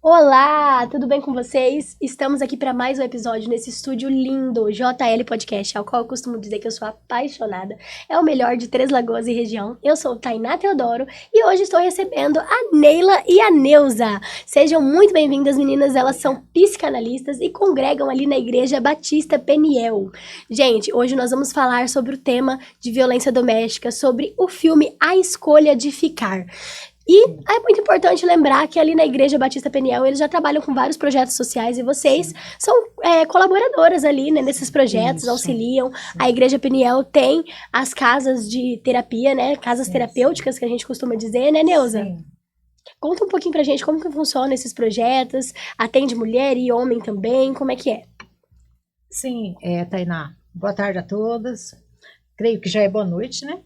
Olá, tudo bem com vocês? Estamos aqui para mais um episódio nesse estúdio lindo, JL Podcast, ao qual eu costumo dizer que eu sou apaixonada. É o melhor de Três Lagoas e região. Eu sou Tainá Teodoro e hoje estou recebendo a Neila e a Neuza. Sejam muito bem-vindas, meninas. Elas são psicanalistas e congregam ali na Igreja Batista Peniel. Gente, hoje nós vamos falar sobre o tema de violência doméstica, sobre o filme A Escolha de Ficar. E é muito importante lembrar que ali na Igreja Batista Peniel eles já trabalham com vários projetos sociais e vocês são colaboradoras ali, né, nesses projetos, auxiliam. A Igreja Peniel tem as casas de terapia, né, casas terapêuticas que a gente costuma dizer, né, Neuza? Sim. Conta um pouquinho pra gente como que funciona esses projetos, atende mulher e homem também, como é que é? Sim, Tainá, boa tarde a todas. Creio que já é boa noite, né?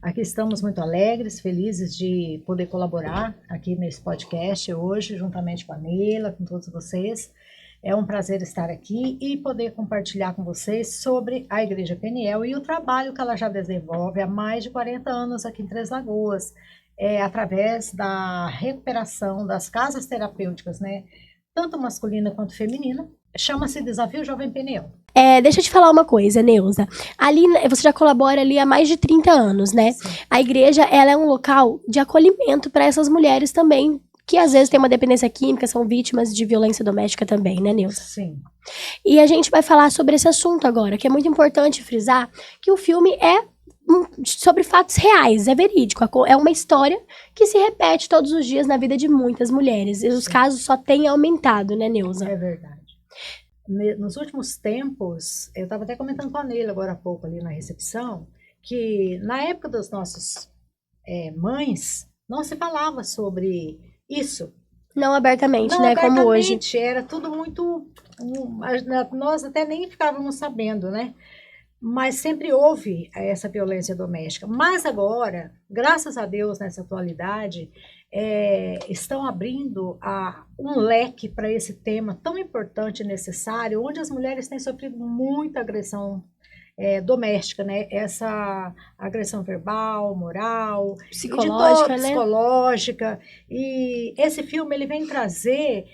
Aqui estamos muito alegres, felizes de poder colaborar aqui nesse podcast hoje, juntamente com a Neila, com todos vocês. É um prazer estar aqui e poder compartilhar com vocês sobre a Igreja Peniel e o trabalho que ela já desenvolve há mais de 40 anos aqui em Três Lagoas, através da recuperação das casas terapêuticas, né? Tanto masculina quanto feminina. Chama-se Desafio Jovem Peniel. Deixa eu te falar uma coisa, Neuza. Ali, você já colabora ali há mais de 30 anos, né? Sim. A igreja, ela é um local de acolhimento para essas mulheres também, que às vezes têm uma dependência química, são vítimas de violência doméstica também, né, Neuza? Sim. E a gente vai falar sobre esse assunto agora, que é muito importante frisar que o filme é sobre fatos reais, é verídico, é uma história que se repete todos os dias na vida de muitas mulheres, e os casos só têm aumentado, né, Neuza? É verdade. Nos últimos tempos, eu estava até comentando com a Neila agora há pouco ali na recepção, que na época das nossas mães, não se falava sobre isso. Não abertamente, Não, né, abertamente, como hoje. era tudo muito... Nós até nem ficávamos sabendo, né? Mas sempre houve essa violência doméstica. Mas agora, graças a Deus, nessa atualidade, estão abrindo um leque para esse tema tão importante e necessário, onde as mulheres têm sofrido muita agressão doméstica, né? Essa agressão verbal, moral, Psicológica, né? psicológica. E esse filme ele vem trazer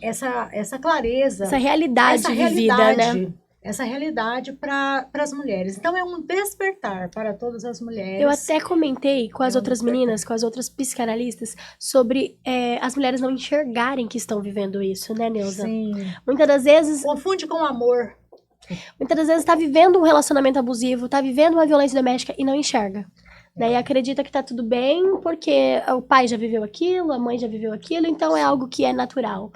essa clareza, Essa realidade vivida, né? Essa realidade para as mulheres. Então, é um despertar para todas as mulheres. Eu até comentei com as outras meninas, com as outras psicanalistas, sobre as mulheres não enxergarem que estão vivendo isso, né, Neuza? Sim. Muitas das vezes... Confunde com amor. Muitas das vezes tá vivendo um relacionamento abusivo, tá vivendo uma violência doméstica e não enxerga. Né? E acredita que tá tudo bem porque o pai já viveu aquilo, a mãe já viveu aquilo, então é algo que é natural.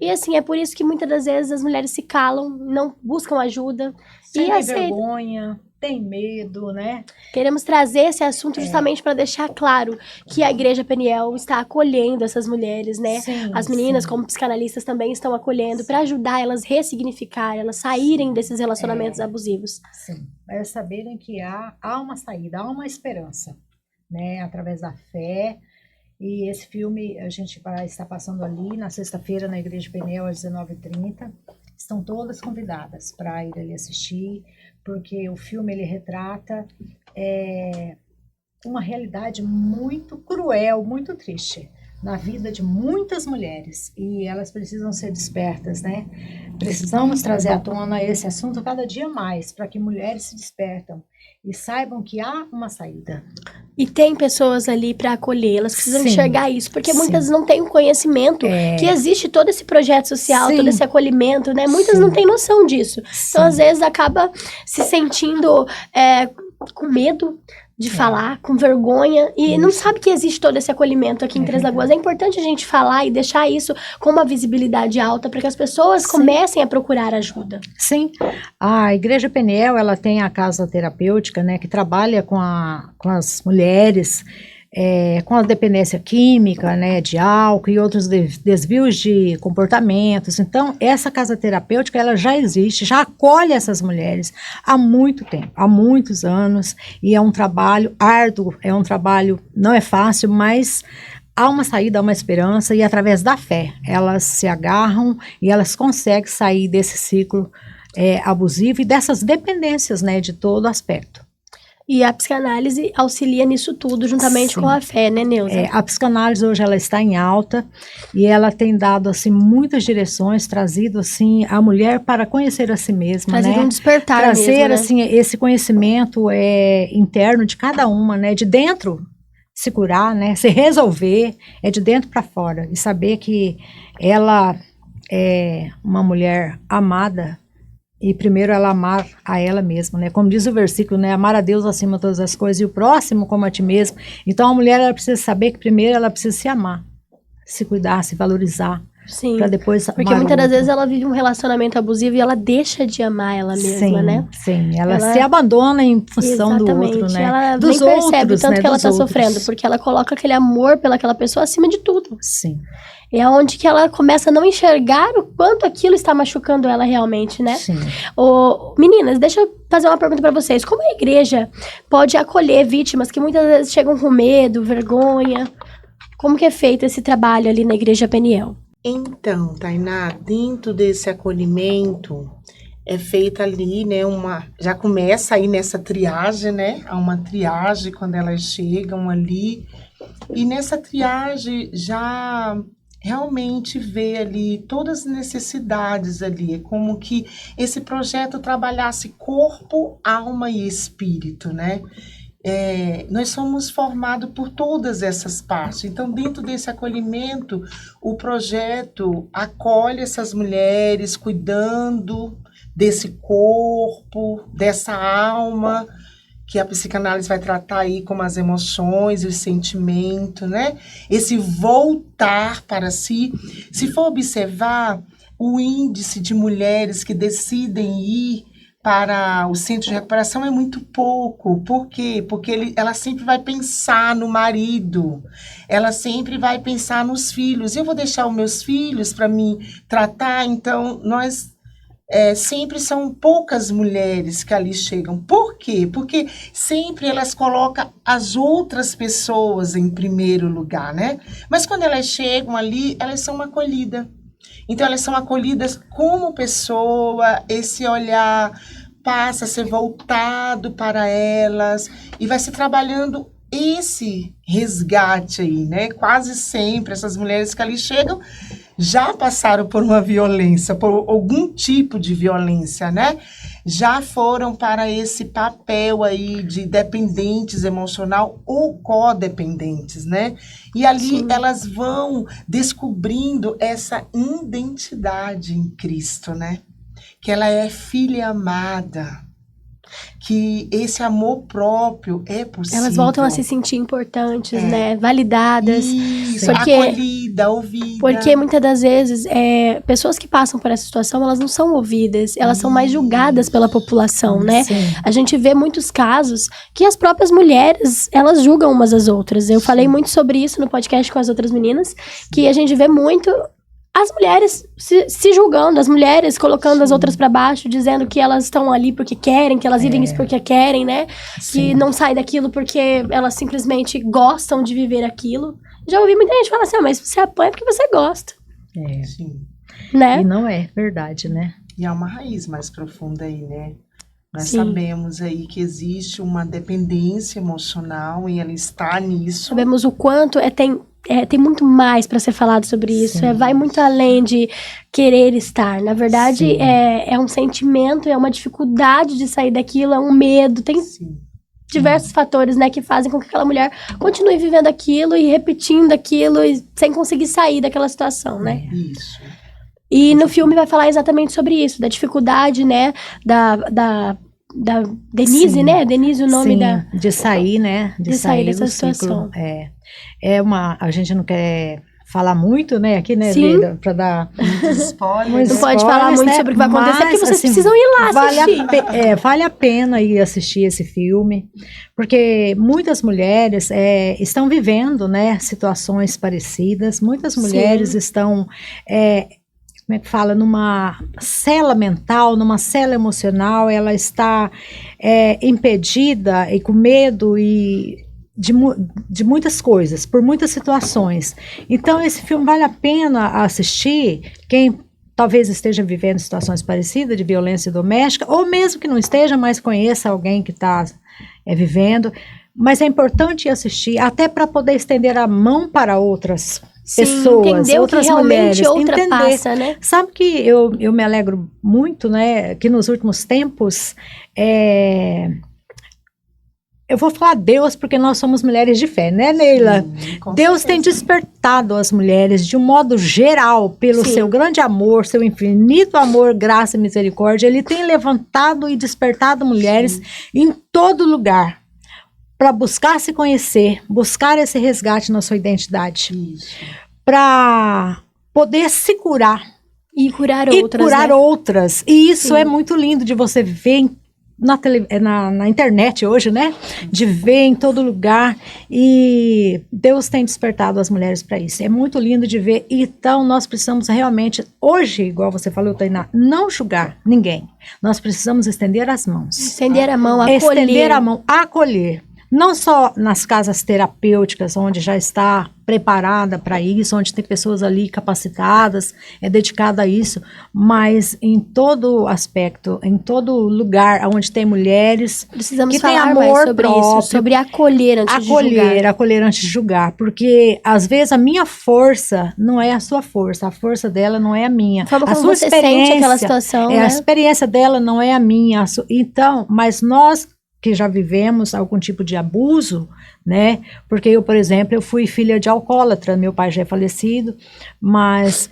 E assim, é por isso que muitas das vezes as mulheres se calam, não buscam ajuda. Tem vergonha, tem medo, né? Queremos trazer esse assunto justamente para deixar claro que a Igreja Peniel está acolhendo essas mulheres, né? Sim, as meninas, sim. como psicanalistas, também estão acolhendo para ajudar elas a ressignificar, elas saírem desses relacionamentos abusivos. Sim, é saberem que há uma saída, há uma esperança, né? Através da fé. E esse filme a gente vai estar passando ali na sexta-feira na Igreja Peniel às 19h30. Estão todas convidadas para ir ali assistir, porque o filme ele retrata uma realidade muito cruel, muito triste na vida de muitas mulheres e elas precisam ser despertas, né? Precisamos trazer à tona esse assunto cada dia mais para que mulheres se despertam e saibam que há uma saída. E tem pessoas ali para acolher, elas precisam Sim, enxergar isso, porque sim. muitas não têm o conhecimento que existe todo esse projeto social, Sim. todo esse acolhimento, né? Muitas Sim. não têm noção disso. Sim. Então, às vezes, acaba se sentindo com medo de falar, com vergonha, e não sabe que existe todo esse acolhimento aqui em Três Lagoas. É importante a gente falar e deixar isso com uma visibilidade alta para que as pessoas comecem a procurar ajuda. Sim, a Igreja Peniel, ela tem a casa terapêutica, né, que trabalha com as mulheres, com a dependência química, né, de álcool e outros desvios de comportamentos. Então, essa casa terapêutica, ela já existe, já acolhe essas mulheres há muito tempo, há muitos anos, e é um trabalho árduo, é um trabalho, não é fácil, mas há uma saída, há uma esperança, e através da fé, elas se agarram e elas conseguem sair desse ciclo abusivo e dessas dependências, né, de todo aspecto. E a psicanálise auxilia nisso tudo, juntamente Sim. com a fé, né, Neuza? A psicanálise hoje ela está em alta e ela tem dado assim muitas direções, trazido assim a mulher para conhecer a si mesma, Trazido né? um despertar Trazer mesmo, né? assim esse conhecimento interno de cada uma, né? De dentro se curar, né? Se resolver de dentro para fora e saber que ela é uma mulher amada. E primeiro ela amar a ela mesma, né? Como diz o versículo, né? Amar a Deus acima de todas as coisas e o próximo como a ti mesmo. Então a mulher ela precisa saber que primeiro ela precisa se amar, se cuidar, se valorizar, Sim, para depois porque amar muitas o das outro. vezes ela vive um relacionamento abusivo e ela deixa de amar ela mesma, né? Sim, ela se abandona em função do outro, Exatamente, né? ela Dos nem percebe o outros, tanto né? que ela Dos tá outros. sofrendo, porque ela coloca aquele amor pelaquela pessoa acima de tudo. Sim. É onde que ela começa a não enxergar o quanto aquilo está machucando ela realmente, né? Sim. Meninas, deixa eu fazer uma pergunta pra vocês. Como a igreja pode acolher vítimas que muitas vezes chegam com medo, vergonha? Como que é feito esse trabalho ali na Igreja Peniel? Então, Tainá, dentro desse acolhimento é feita ali, né, já começa aí nessa triagem, né? Há uma triagem quando elas chegam ali. E nessa triagem já realmente vê ali todas as necessidades ali. É como que esse projeto trabalhasse corpo, alma e espírito, né? Nós somos formados por todas essas partes. Então, dentro desse acolhimento, o projeto acolhe essas mulheres, cuidando desse corpo, dessa alma, que a psicanálise vai tratar aí como as emoções, os sentimentos, né? Esse voltar para si. Se for observar, o índice de mulheres que decidem ir para o centro de recuperação é muito pouco. Por quê? Porque ela sempre vai pensar no marido, ela sempre vai pensar nos filhos. Eu vou deixar os meus filhos para me tratar, então nós sempre são poucas mulheres que ali chegam. Por quê? Porque sempre elas colocam as outras pessoas em primeiro lugar, né? Mas quando elas chegam ali, elas são acolhidas. Então, elas são acolhidas como pessoa, esse olhar passa a ser voltado para elas e vai se trabalhando esse resgate aí, né? Quase sempre essas mulheres que ali chegam já passaram por uma violência, por algum tipo de violência, né? Já foram para esse papel aí de dependentes emocional ou codependentes, né? E ali elas vão descobrindo essa identidade em Cristo, né? Que ela é filha amada, que esse amor próprio é possível. Elas voltam a se sentir importantes, né? Validadas. Isso, porque, acolhida, ouvida. Porque muitas das vezes, pessoas que passam por essa situação, elas não são ouvidas. Elas são mais julgadas pela população, né? Sim. A gente vê muitos casos que as próprias mulheres, elas julgam umas às outras. Eu falei muito sobre isso no podcast com as outras meninas, que a gente vê muito as mulheres se julgando, as mulheres colocando as outras pra baixo, dizendo que elas estão ali porque querem, que elas vivem isso porque querem, né? Que não saem daquilo porque elas simplesmente gostam de viver aquilo. Já ouvi muita gente falar assim, mas você apanha porque você gosta. Sim. Né? E não é verdade, né? E há uma raiz mais profunda aí, né? Nós sabemos aí que existe uma dependência emocional e ela está nisso. Sabemos o quanto tem muito mais para ser falado sobre isso. Vai muito além de querer estar. Na verdade, é um sentimento, é uma dificuldade de sair daquilo, é um medo. Tem diversos fatores, né, que fazem com que aquela mulher continue vivendo aquilo e repetindo aquilo e sem conseguir sair daquela situação, né? Isso. E no filme vai falar exatamente sobre isso, da dificuldade, né, da Denise, né? Denise, o nome da... de sair, né? De sair dessa do ciclo. situação. A gente não quer falar muito, né? Aqui, né? Sim. Para dar Spoilers. Não pode falar muito sobre o que vai acontecer, porque vocês precisam ir lá assistir. Vale a pena ir assistir esse filme, porque muitas mulheres estão vivendo, né? Situações parecidas. Muitas mulheres estão... como é que fala, numa cela mental, numa cela emocional, ela está impedida e com medo de muitas coisas, por muitas situações. Então, esse filme vale a pena assistir, quem talvez esteja vivendo situações parecidas de violência doméstica, ou mesmo que não esteja, mas conheça alguém que está vivendo. Mas é importante assistir, até para poder estender a mão para outras pessoas, entender outras o que mulheres. realmente ultrapassa, né? Sabe que eu me alegro muito, né, que nos últimos tempos, eu vou falar Deus porque nós somos mulheres de fé, né, Neila? Sim, Deus tem despertado as mulheres de um modo geral pelo Sim. seu grande amor, seu infinito amor, graça e misericórdia. Ele tem levantado e despertado mulheres em todo lugar para buscar se conhecer, buscar esse resgate na sua identidade, para poder se curar E curar e outras, curar né? outras. E isso Sim. é muito lindo de você ver na internet hoje, né? De ver em todo lugar. E Deus tem despertado as mulheres para isso. É muito lindo de ver. Então, nós precisamos realmente, hoje, igual você falou, Tainá, não julgar ninguém. Nós precisamos estender as mãos. Estender a mão, acolher. Estender a mão, acolher. Não só nas casas terapêuticas, onde já está preparada para isso, onde tem pessoas ali capacitadas, dedicada a isso, mas em todo aspecto, em todo lugar onde tem mulheres Precisamos que têm falar amor mais sobre próprio, isso, sobre acolher antes de julgar. acolher antes de julgar, porque às vezes a minha força não é a sua força, a força dela não é a minha. A forma A como sua você sente aquela situação, a né? experiência dela não é a minha. Então, mas nós que já vivemos algum tipo de abuso, né? Porque eu, por exemplo, eu fui filha de alcoólatra, meu pai já é falecido, mas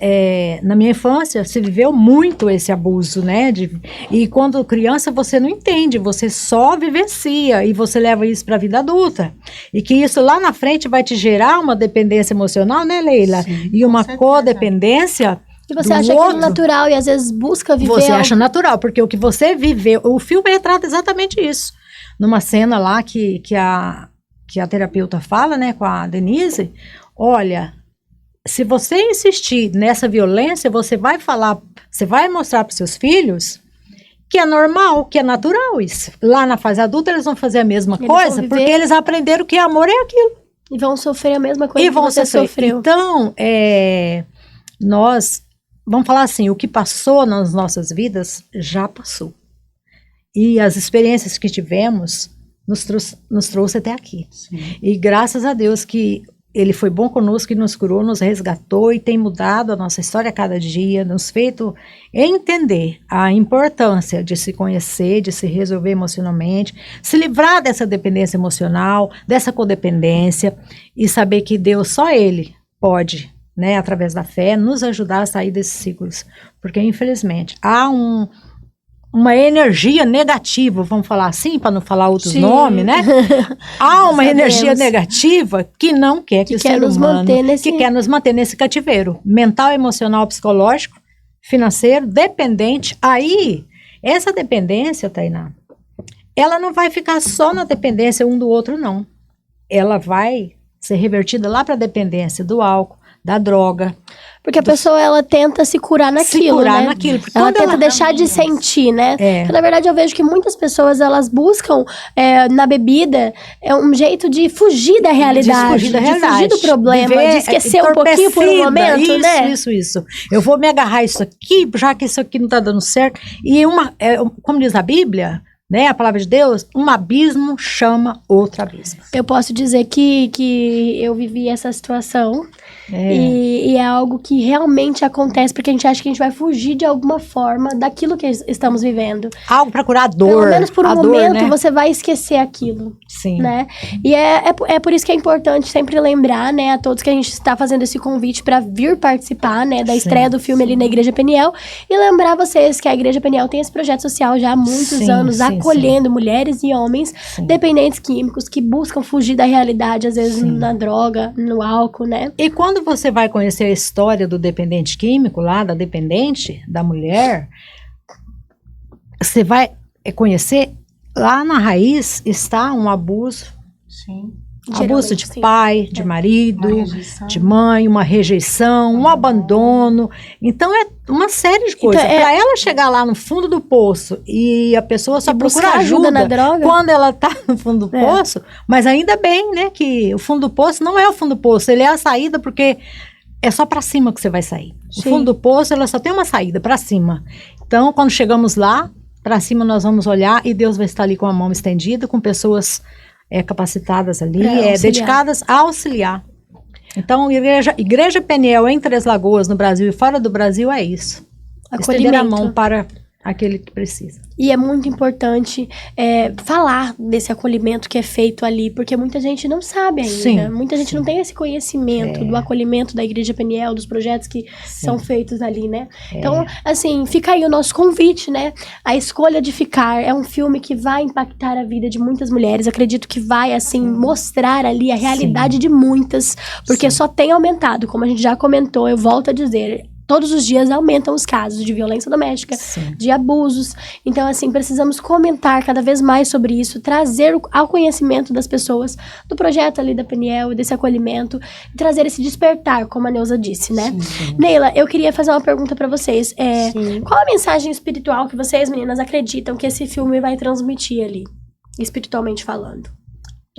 na minha infância se viveu muito esse abuso, né? E quando criança você não entende, você só vivencia e você leva isso para a vida adulta. E que isso lá na frente vai te gerar uma dependência emocional, né, Leila? Sim, E uma com certeza. codependência. E você do acha aquilo outro. natural e às vezes busca viver Você algo. acha natural, porque o que você viveu, o filme retrata exatamente isso. Numa cena lá que a terapeuta fala, né, com a Denise, olha, se você insistir nessa violência, você vai mostrar para seus filhos que é normal, que é natural isso. Lá na fase adulta eles vão fazer a mesma Eles vão coisa, viver- porque eles aprenderam que amor é aquilo. E vão sofrer a mesma coisa E que vão você sofrer. sofreu. Então, nós, vamos falar assim, o que passou nas nossas vidas, já passou. E as experiências que tivemos nos trouxe até aqui. Sim. E graças a Deus que Ele foi bom conosco e nos curou, nos resgatou e tem mudado a nossa história a cada dia, nos feito entender a importância de se conhecer, de se resolver emocionalmente, se livrar dessa dependência emocional, dessa codependência e saber que Deus, só Ele pode, né, através da fé, nos ajudar a sair desses ciclos. Porque, infelizmente, há uma energia negativa, vamos falar assim, para não falar outros Sim. nomes, né? Há uma Sabemos. energia negativa que não quer que o quer ser nos humano, manter nesse- que quer nos manter nesse cativeiro mental, emocional, psicológico, financeiro, dependente. Aí, essa dependência, Tainá, ela não vai ficar só na dependência um do outro, não. Ela vai ser revertida lá para a dependência do álcool, da droga. Porque a pessoa, ela tenta se curar naquilo, Se curar né? naquilo. Porque Ela quando tenta deixar de sentir, né? É. Porque, na verdade, eu vejo que muitas pessoas, elas buscam na bebida um jeito de fugir da realidade. fugir da de fugir realidade. do problema, Viver, de esquecer um pouquinho por um entorpecida. momento, né? Isso. Eu vou me agarrar a isso aqui, já que isso aqui não está dando certo. E como diz a Bíblia, né, a palavra de Deus, um abismo chama outro abismo. Eu posso dizer que eu vivi essa situação. E é algo que realmente acontece, porque a gente acha que a gente vai fugir de alguma forma daquilo que estamos vivendo. Algo para curar a dor. Pelo menos por um a momento, dor, né? você vai esquecer aquilo. Sim. Né? E é por isso que é importante sempre lembrar, né, a todos que a gente está fazendo esse convite para vir participar, né, da Sim, estreia do filme ali na Igreja Peniel, e lembrar vocês que a Igreja Peniel tem esse projeto social já há muitos Sim, anos, sim, acolhendo mulheres e homens Sim. dependentes químicos que buscam fugir da realidade, às vezes Sim. na droga, no álcool, né? E quando você vai conhecer a história do dependente químico lá, da dependente, da mulher, você vai conhecer, lá na raiz está um abuso. Sim. Abuso de Geralmente, sim. pai, de marido, Uma rejeição. de mãe, uma rejeição, um abandono. Então é uma série de coisas. Então, Para ela chegar lá no fundo do poço e a pessoa só E buscar procura ajuda na droga. quando ela tá no fundo do poço, mas ainda bem, né, que o fundo do poço não é o fundo do poço, ele é a saída porque é só para cima que você vai sair. Sim. O fundo do poço, ela só tem uma saída para cima. Então, quando chegamos lá, para cima nós vamos olhar e Deus vai estar ali com a mão estendida, com pessoas capacitadas ali, dedicadas a auxiliar. Então, Igreja Peniel em Três Lagoas, no Brasil e fora do Brasil, é isso. Estender a mão para aquele que precisa. E é muito importante falar desse acolhimento que é feito ali, porque muita gente não sabe ainda. Sim, muita gente não tem esse conhecimento do acolhimento da Igreja Peniel, dos projetos que são feitos ali, né? Então, assim, fica aí o nosso convite, né? A Escolha de Ficar é um filme que vai impactar a vida de muitas mulheres. Acredito que vai, assim, mostrar ali a realidade de muitas, porque só tem aumentado, como a gente já comentou, eu volto a dizer. Todos os dias aumentam os casos de violência doméstica, de abusos. Então, assim, precisamos comentar cada vez mais sobre isso, trazer ao conhecimento das pessoas do projeto ali da Peniel, desse acolhimento, e trazer esse despertar, como a Neuza disse, né? Sim. Neila, eu queria fazer uma pergunta para vocês. Qual a mensagem espiritual que vocês, meninas, acreditam que esse filme vai transmitir ali, espiritualmente falando?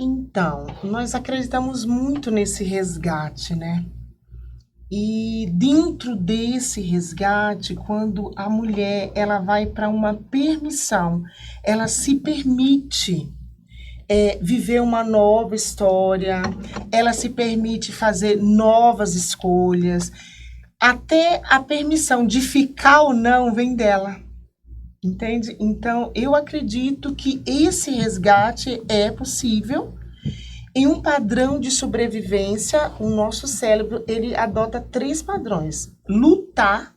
Então, nós acreditamos muito nesse resgate, né? E dentro desse resgate, quando a mulher ela vai para uma permissão, ela se permite viver uma nova história, ela se permite fazer novas escolhas, até a permissão de ficar ou não vem dela, entende? Então, eu acredito que esse resgate é possível. Em um padrão de sobrevivência, o nosso cérebro, ele adota 3 padrões. Lutar,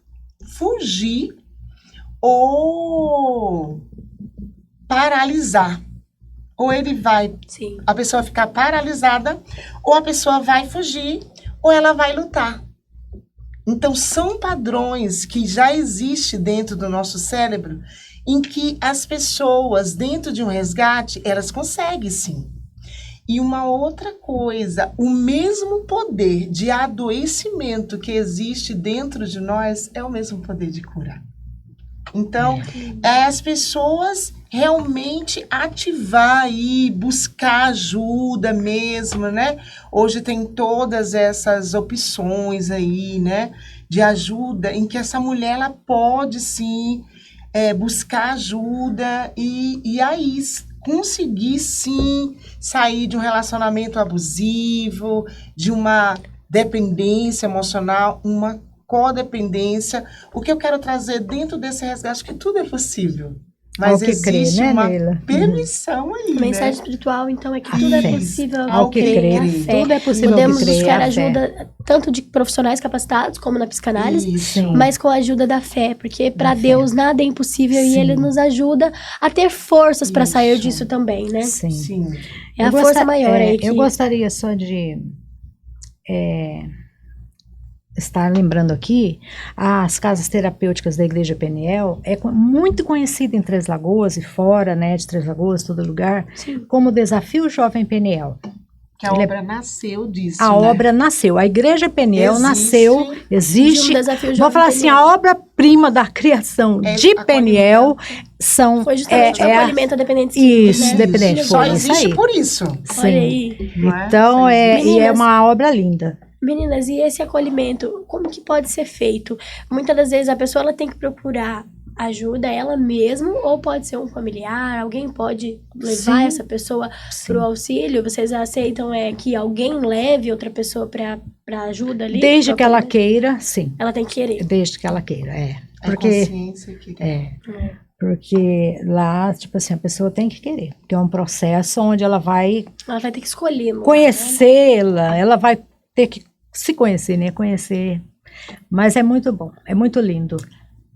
fugir ou paralisar. Ou ele vai, a pessoa ficar paralisada, ou a pessoa vai fugir, ou ela vai lutar. Então, são padrões que já existem dentro do nosso cérebro, em que as pessoas, dentro de um resgate, elas conseguem sim. E uma outra coisa, o mesmo poder de adoecimento que existe dentro de nós é o mesmo poder de curar. Então, as pessoas realmente ativar e buscar ajuda mesmo, né? Hoje tem todas essas opções aí, né? De ajuda, em que essa mulher, ela pode sim buscar ajuda e aí conseguir, sim, sair de um relacionamento abusivo, de uma dependência emocional, uma codependência. O que eu quero trazer dentro desse resgate é que tudo é possível. Mas existe uma permissão aí, A mensagem espiritual, então, é que tudo é possível ao que crer. Tudo é possível. Podemos buscar ajuda tanto de profissionais capacitados, como na psicanálise, mas com a ajuda da fé, porque para Deus nada é impossível e Ele nos ajuda a ter forças para sair disso também, né? Sim. É a força maior aí que... Eu gostaria só de... estar lembrando aqui, as casas terapêuticas da Igreja Peniel é muito conhecida em Três Lagoas e fora, né, de Três Lagoas, todo lugar, como Desafio Jovem Peniel. Que a obra nasceu disso, A obra nasceu, a Igreja Peniel existe, vou falar assim, a obra-prima da criação de Peniel são... Foi justamente o acolhimento a dependentes químicos, né? Dependente, só existe por isso. Olha aí. Então, é uma obra linda. Meninas, e esse acolhimento, como que pode ser feito? Muitas das vezes a pessoa ela tem que procurar ajuda ela mesma, ou pode ser um familiar, alguém pode levar essa pessoa para o auxílio? Vocês aceitam que alguém leve outra pessoa para ajuda ali? Desde que ela queira, sim. Ela tem que querer. Desde que ela queira, Porque, a consciência que porque lá, tipo assim, a pessoa tem que querer. Porque é um processo onde ela vai... Ela vai ter que escolher. Conhecê-la, ela vai ter que se conhecer, né? Conhecer. Mas é muito bom, é muito lindo.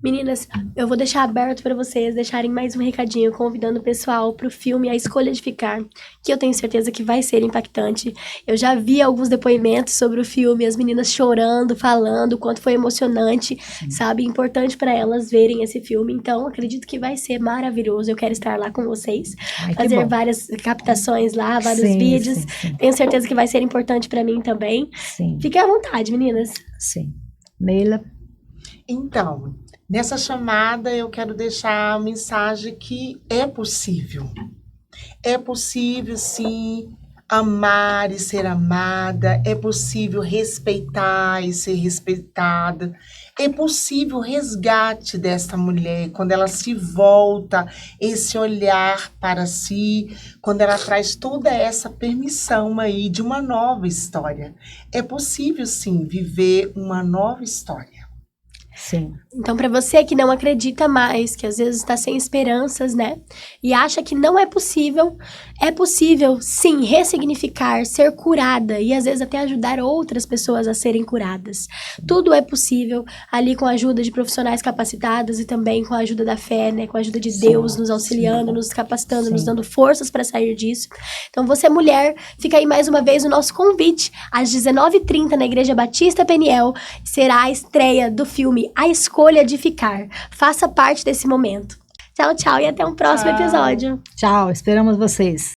Meninas, eu vou deixar aberto para vocês deixarem mais um recadinho, convidando o pessoal para o filme A Escolha de Ficar, que eu tenho certeza que vai ser impactante. Eu já vi alguns depoimentos sobre o filme, as meninas chorando, falando o quanto foi emocionante, sabe? Importante para elas verem esse filme. Então, acredito que vai ser maravilhoso. Eu quero estar lá com vocês, fazer várias captações lá, vários vídeos. Sim. Tenho certeza que vai ser importante para mim também. Sim. Fiquem à vontade, meninas. Sim. Neila? Então, nessa chamada eu quero deixar a mensagem que é possível. É possível, sim, amar e ser amada, é possível respeitar e ser respeitada, é possível o resgate desta mulher, quando ela se volta, esse olhar para si, quando ela traz toda essa permissão aí de uma nova história. É possível, sim, viver uma nova história. Sim. Então, para você que não acredita mais, que às vezes está sem esperanças, né? E acha que não é possível sim ressignificar, ser curada e às vezes até ajudar outras pessoas a serem curadas. Tudo é possível ali com a ajuda de profissionais capacitados e também com a ajuda da fé, né? Com a ajuda de Deus nos auxiliando, nos capacitando, nos dando forças para sair disso. Então, você mulher, fica aí mais uma vez o nosso convite às 19h30 na Igreja Batista Peniel. Será a estreia do filme A Escolha de Ficar. Faça parte desse momento. Tchau, tchau e até um próximo episódio. Tchau, esperamos vocês.